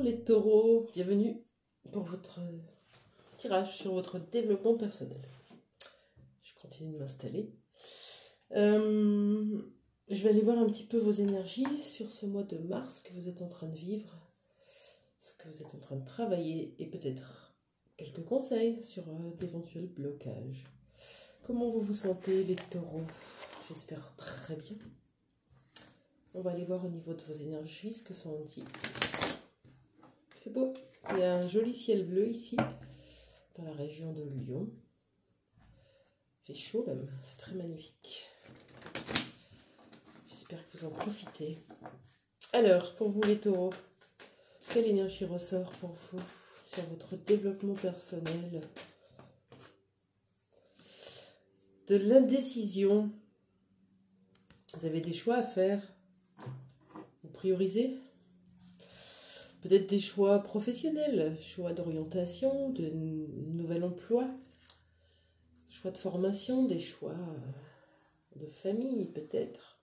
Les taureaux, bienvenue pour votre tirage sur votre développement personnel. Je continue de m'installer. Je vais aller voir un petit peu vos énergies sur ce mois de mars que vous êtes en train de vivre, ce que vous êtes en train de travailler et peut-être quelques conseils sur d'éventuels blocages. Comment vous vous sentez les taureaux? J'espère très bien. On va aller voir au niveau de vos énergies ce que ça en dit. Il fait beau. Il y a un joli ciel bleu ici, dans la région de Lyon. Il fait chaud même, c'est très magnifique. J'espère que vous en profitez. Alors, pour vous les taureaux, quelle énergie ressort pour vous sur votre développement personnel? De l'indécision. Vous avez des choix à faire. Vous priorisez. Peut-être des choix professionnels, choix d'orientation, de nouvel emploi, choix de formation, des choix de famille peut-être.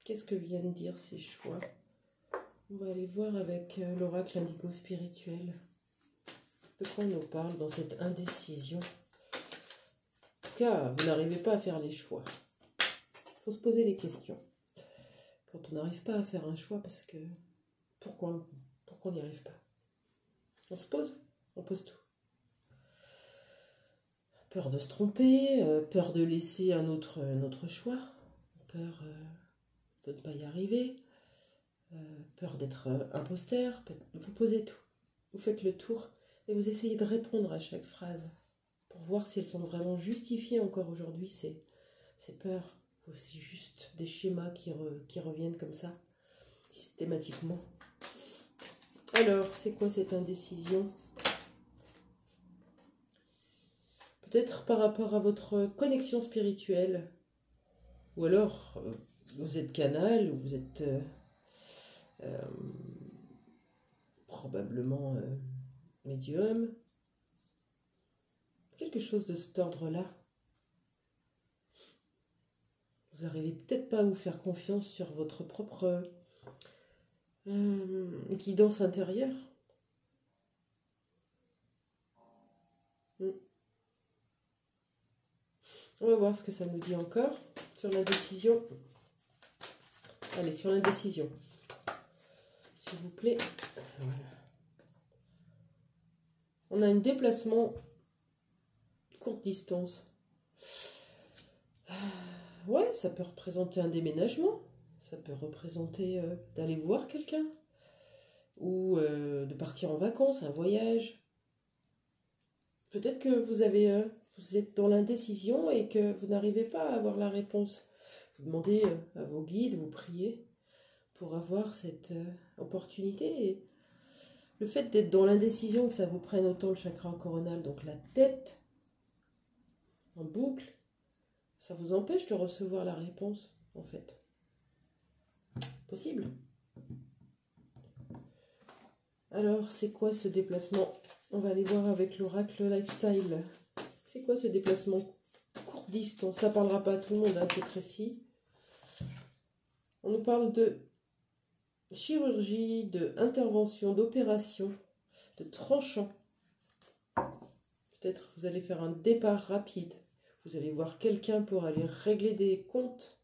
Qu'est-ce que viennent dire ces choix? On va aller voir avec l'oracle indigo spirituel. De quoi on nous parle dans cette indécision? En tout cas, vous n'arrivez pas à faire les choix. Il faut se poser les questions. Quand on n'arrive pas à faire un choix, parce que pourquoi on n'y arrive pas? On se pose, on pose tout. Peur de se tromper, peur de laisser un autre choix, peur de ne pas y arriver, peur d'être imposteur. Vous posez tout, vous faites le tour et vous essayez de répondre à chaque phrase pour voir si elles sont vraiment justifiées encore aujourd'hui, ces peurs. Ou c'est juste des schémas qui reviennent comme ça, systématiquement. Alors, c'est quoi cette indécision? Peut-être par rapport à votre connexion spirituelle. Ou alors, vous êtes canal, ou vous êtes probablement médium. Quelque chose de cet ordre-là. Vous n'arrivez peut-être pas à vous faire confiance sur votre propre guidance intérieure. On va voir ce que ça nous dit encore sur l'indécision. Allez, sur l'indécision. S'il vous plaît. Voilà. On a un déplacement courte distance. Ouais, ça peut représenter un déménagement. Ça peut représenter d'aller voir quelqu'un. Ou de partir en vacances, un voyage. Peut-être que vous êtes dans l'indécision et que vous n'arrivez pas à avoir la réponse. Vous demandez à vos guides, vous priez pour avoir cette opportunité. Et le fait d'être dans l'indécision, que ça vous prenne autant le chakra coronal, donc la tête, en boucle, ça vous empêche de recevoir la réponse, en fait. Possible. Alors, c'est quoi ce déplacement? On va aller voir avec l'oracle lifestyle. C'est quoi ce déplacement courte distance? Ça ne parlera pas à tout le monde, hein, c'est précis. On nous parle de chirurgie, d'intervention, d'opération, de tranchant. Peut-être vous allez faire un départ rapide. Vous allez voir quelqu'un pour aller régler des comptes.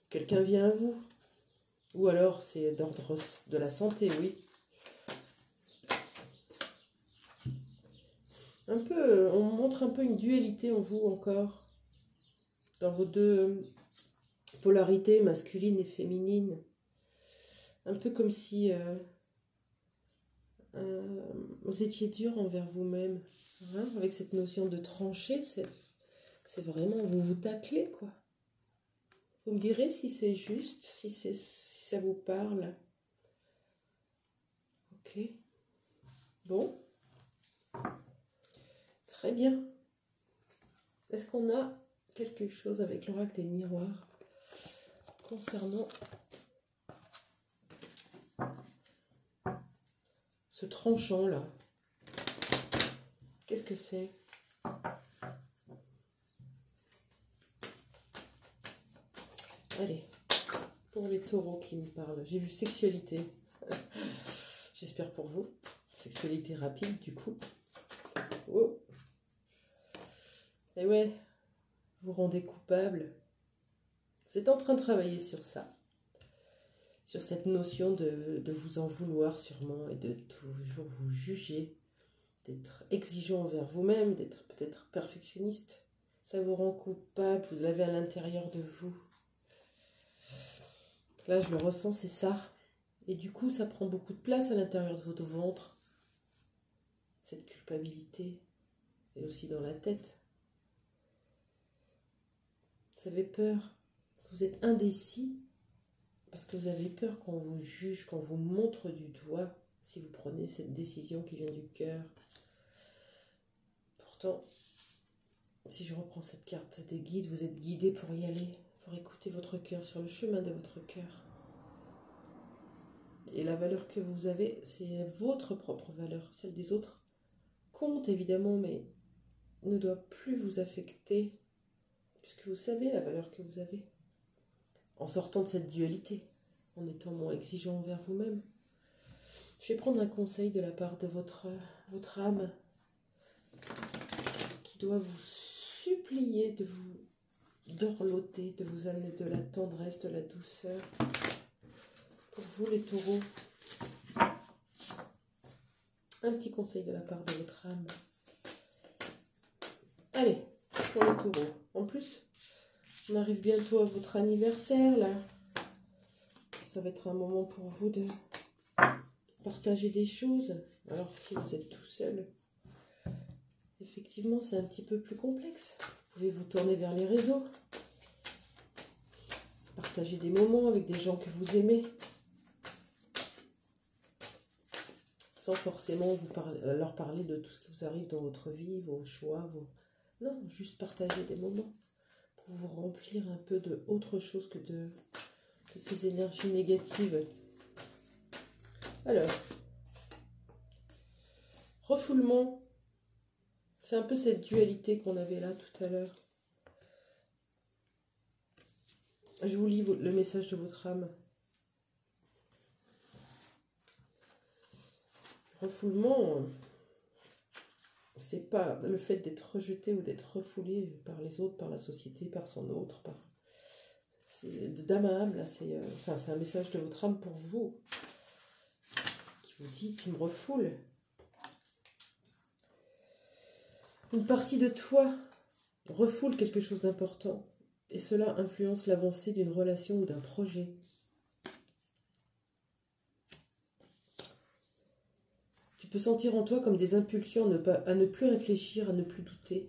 Quelqu'un vient à vous. Ou alors c'est d'ordre de la santé, oui. Un peu, on montre un peu une dualité en vous encore. Dans vos deux polarités, masculine et féminine. Un peu comme si vous étiez dur envers vous-même. Hein, avec cette notion de trancher, c'est vraiment, vous vous taclez, quoi. Vous me direz si c'est juste, si ça vous parle. Ok. Bon. Très bien. Est-ce qu'on a quelque chose avec l'oracle des miroirs concernant ce tranchant-là? Qu'est-ce que c'est? Allez, pour les taureaux qui me parlent. J'ai vu sexualité. J'espère pour vous. Sexualité rapide, du coup. Oh. Et ouais, vous rendez coupable. Vous êtes en train de travailler sur ça. Sur cette notion de vous en vouloir sûrement et de toujours vous juger. D'être exigeant envers vous-même, d'être peut-être perfectionniste. Ça vous rend coupable, vous l'avez à l'intérieur de vous. Là, je le ressens, c'est ça. Et du coup, ça prend beaucoup de place à l'intérieur de votre ventre. Cette culpabilité. Et aussi dans la tête. Vous avez peur. Vous êtes indécis. Parce que vous avez peur qu'on vous juge, qu'on vous montre du doigt. Si vous prenez cette décision qui vient du cœur. Pourtant, si je reprends cette carte des guides, vous êtes guidé pour y aller. Pour écouter votre cœur, sur le chemin de votre cœur. Et la valeur que vous avez, c'est votre propre valeur. Celle des autres compte évidemment, mais ne doit plus vous affecter, puisque vous savez la valeur que vous avez. En sortant de cette dualité, en étant moins exigeant envers vous-même. Je vais prendre un conseil de la part de votre âme, qui doit vous supplier de vous dorloter, de vous amener de la tendresse, de la douceur. Pour vous les taureaux, un petit conseil de la part de votre âme. Allez, pour les taureaux. En plus, on arrive bientôt à votre anniversaire, là. Ça va être un moment pour vous de partager des choses. Alors, si vous êtes tout seul, effectivement, c'est un petit peu plus complexe. Vous pouvez vous tourner vers les réseaux. Partager des moments avec des gens que vous aimez. Sans forcément leur parler de tout ce qui vous arrive dans votre vie, vos choix, Non, juste partager des moments pour vous remplir un peu de autre chose que de ces énergies négatives. Alors, refoulement, c'est un peu cette dualité qu'on avait là tout à l'heure. Je vous lis le message de votre âme. Refoulement, c'est pas le fait d'être rejeté ou d'être refoulé par les autres, par la société, par son autre. C'est d'âme à âme, là, c'est un message de votre âme pour vous, qui vous dit « tu me refoules ». Une partie de toi refoule quelque chose d'important, et cela influence l'avancée d'une relation ou d'un projet. Tu peux sentir en toi comme des impulsions à ne plus réfléchir, à ne plus douter.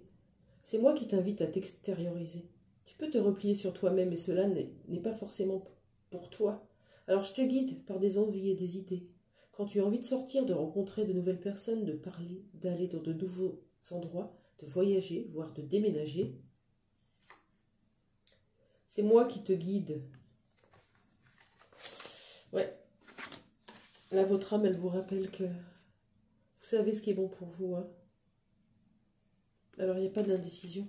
C'est moi qui t'invite à t'extérioriser. Tu peux te replier sur toi-même et cela n'est pas forcément pour toi. Alors je te guide par des envies et des idées. Quand tu as envie de sortir, de rencontrer de nouvelles personnes, de parler, d'aller dans de nouveaux endroits, de voyager, voire de déménager, c'est moi qui te guide. Ouais. Là, votre âme, elle vous rappelle que vous savez ce qui est bon pour vous. Hein. Alors, il n'y a pas d'indécision.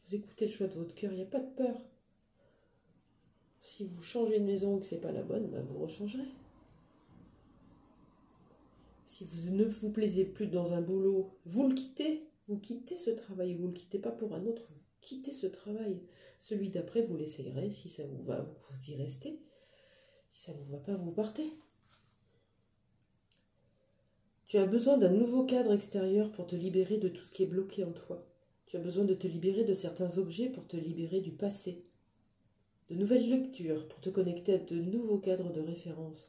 Vous écoutez le choix de votre cœur, il n'y a pas de peur. Si vous changez de maison et que ce n'est pas la bonne, ben vous rechangerez. Si vous ne vous plaisez plus dans un boulot, vous le quittez. Vous quittez ce travail, vous ne le quittez pas pour un autre, vous quittez ce travail. Celui d'après, vous l'essayerez. Si ça vous va, vous y restez. Si ça ne vous va pas, vous partez. Tu as besoin d'un nouveau cadre extérieur pour te libérer de tout ce qui est bloqué en toi. Tu as besoin de te libérer de certains objets pour te libérer du passé. De nouvelles lectures pour te connecter à de nouveaux cadres de référence.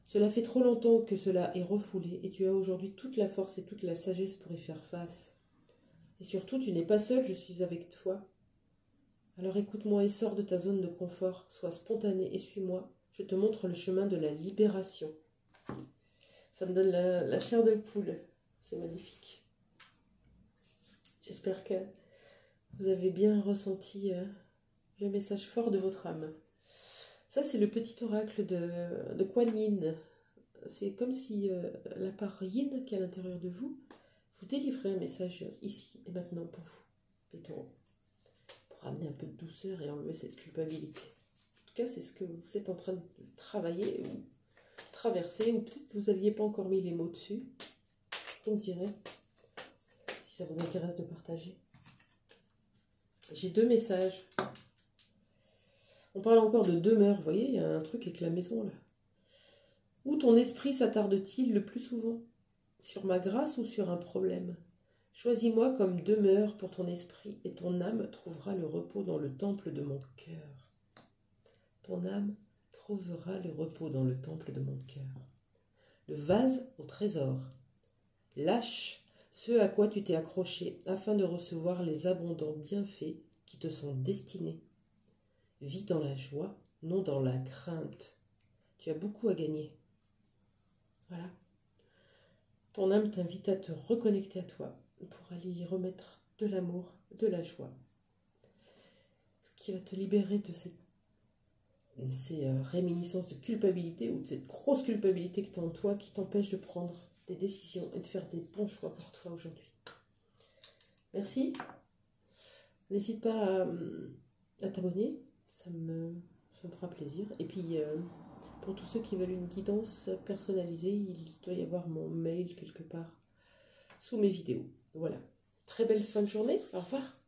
Cela fait trop longtemps que cela est refoulé et tu as aujourd'hui toute la force et toute la sagesse pour y faire face. Et surtout, tu n'es pas seul, je suis avec toi. Alors écoute-moi et sors de ta zone de confort, sois spontané et suis-moi. Je te montre le chemin de la libération. Ça me donne la chair de poule. C'est magnifique. J'espère que vous avez bien ressenti le message fort de votre âme. Ça, c'est le petit oracle de Kuan Yin. C'est comme si la part yin qui est à l'intérieur de vous délivrait un message ici et maintenant pour vous, les taureaux, pour amener un peu de douceur et enlever cette culpabilité. tout cas, c'est ce que vous êtes en train de travailler ou traverser, ou peut-être que vous n'aviez pas encore mis les mots dessus. Vous me direz si ça vous intéresse de partager. J'ai 2 messages. On parle encore de demeure, vous voyez, il y a un truc avec la maison là. Où ton esprit s'attarde-t-il le plus souvent? Sur ma grâce ou sur un problème? Choisis-moi comme demeure pour ton esprit, et ton âme trouvera le repos dans le temple de mon cœur. Ton âme trouvera le repos dans le temple de mon cœur. Le vase au trésor. Lâche ce à quoi tu t'es accroché, afin de recevoir les abondants bienfaits qui te sont destinés. Vis dans la joie, non dans la crainte. Tu as beaucoup à gagner. Voilà. Ton âme t'invite à te reconnecter à toi pour aller y remettre de l'amour, de la joie. Ce qui va te libérer de ces réminiscences de culpabilité ou de cette grosse culpabilité que tu as en toi qui t'empêche de prendre des décisions et de faire des bons choix pour toi aujourd'hui. Merci. N'hésite pas à t'abonner, ça me fera plaisir. Et puis, pour tous ceux qui veulent une guidance personnalisée, il doit y avoir mon mail quelque part sous mes vidéos. Voilà. Très belle fin de journée. Au revoir.